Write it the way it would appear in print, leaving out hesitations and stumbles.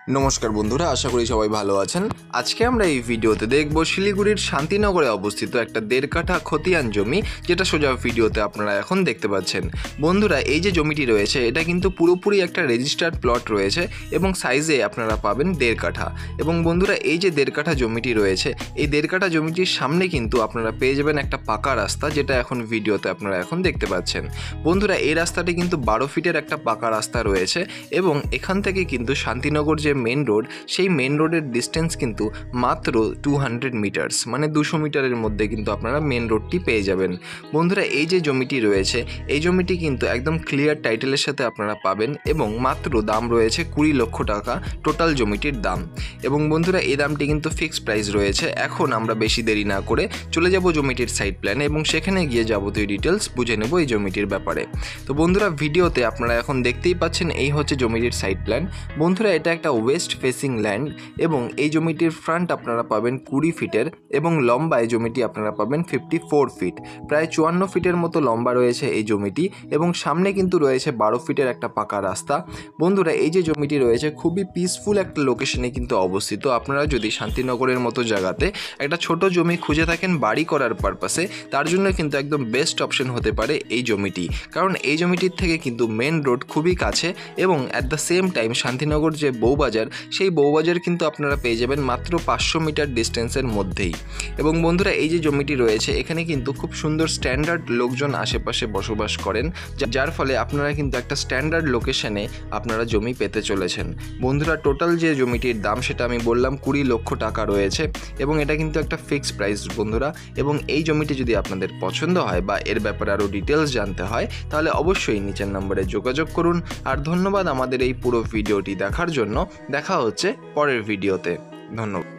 নমস্কার বন্ধুরা, আশা করি সবাই ভালো আছেন। আজকে আমরা এই ভিডিওতে দেখব শিলিগুড়ির শান্তিনগরে অবস্থিত একটা 1.5 কাঠা খতিয়ান জমি, যেটা সোজা ভিডিওতে আপনারা এখন দেখতে পাচ্ছেন। বন্ধুরা, এই যে জমিটি রয়েছে এটা কিন্তু পুরোপুরি একটা রেজিস্টার্ড প্লট রয়েছে এবং সাইজে আপনারা পাবেন 1.5 কাঠা। এবং বন্ধুরা, এই যে 1.5 কাঠা জমিটি রয়েছে, এই 1.5 কাঠা জমিটির সামনে কিন্তু আপনারা পেয়ে যাবেন একটা পাকা রাস্তা, যেটা এখন ভিডিওতে আপনারা এখন দেখতে পাচ্ছেন। বন্ধুরা, এই রাস্তাটি কিন্তু 12 ফিটের একটা পাকা রাস্তা রয়েছে এবং এখান থেকে কিন্তু শান্তিনগর যে মেন রোড, সেই মেন রোডের ডিস্টেন্স কিন্তু মাত্র 200 মিটার্স, মানে 200 মিটারের মধ্যে কিন্তু আপনারা মেন রোডটি পেয়ে যাবেন। বন্ধুরা, এই যে জমিটি রয়েছে, এই জমিটি কিন্তু একদম ক্লিয়ার টাইটেলের সাথে আপনারা পাবেন এবং মাত্র দাম রয়েছে 20 লক্ষ টাকা টোটাল জমিটির দাম। এবং বন্ধুরা, এই দামটি কিন্তু ফিক্সড প্রাইস রয়েছে। এখন আমরা বেশি দেরি না করে চলে যাব জমিটির সাইট প্ল্যানে এবং সেখানে গিয়ে যাবতীয় ডিটেলস বুঝে নেব এই জমিটির ব্যাপারে। তো বন্ধুরা, ভিডিওতে আপনারা এখন দেখতেই পাচ্ছেন এই হচ্ছে জমিটির সাইট প্ল্যান। বন্ধুরা, এটা একটা ওয়েস্ট ফেসিং ল্যান্ড এবং এই জমিটির ফ্রন্ট আপনারা পাবেন 20 ফিটের এবং লম্বায় জমিটি আপনারা পাবেন 54 ফিট, প্রায় 54 ফিটের মতো লম্বা রয়েছে এই জমিটি এবং সামনে কিন্তু রয়েছে 12 ফিটের একটা পাকা রাস্তা। বন্ধুরা, এই যে জমিটি রয়েছে খুবই পিসফুল একটা লোকেশনে কিন্তু অবস্থিত। আপনারা যদি শান্তিনগরের মতো জায়গাতে একটা ছোট জমি খুঁজে থাকেন বাড়ি করার পারপাসে, তার জন্য কিন্তু একদম বেস্ট অপশন হতে পারে এই জমিটি, কারণ এই জমিটির থেকে কিন্তু মেন রোড খুবই কাছে এবং at the same time Shantinagar যে বউবাজার, সেই বউবাজার কিন্তু আপনারা পেয়ে যাবেন মাত্র 500 মিটার ডিস্টেন্সের মধ্যেই। এবং বন্ধুরা, এই যে জমিটি রয়েছে এখানে কিন্তু খুব সুন্দর স্ট্যান্ডার্ড লোকজন আশেপাশে বসবাস করেন, যার ফলে আপনারা কিন্তু একটা স্ট্যান্ডার্ড লোকেশনে আপনারা জমি পেতে চলেছেন। বন্ধুরা, টোটাল যে জমিটির দাম সেটা আমি বললাম 20 লক্ষ টাকা রয়েছে এবং এটা কিন্তু একটা ফিক্সড প্রাইস বন্ধুরা। এবং এই জমিটি যদি আপনাদের পছন্দ হয় বা এর ব্যাপারে আরও ডিটেলস জানতে হয়, তাহলে অবশ্যই নিচের নম্বরে যোগাযোগ করুন। আর ধন্যবাদ আমাদের এই পুরো ভিডিওটি দেখার জন্য। দেখা হচ্ছে পরের ভিডিওতে। ধন্যবাদ।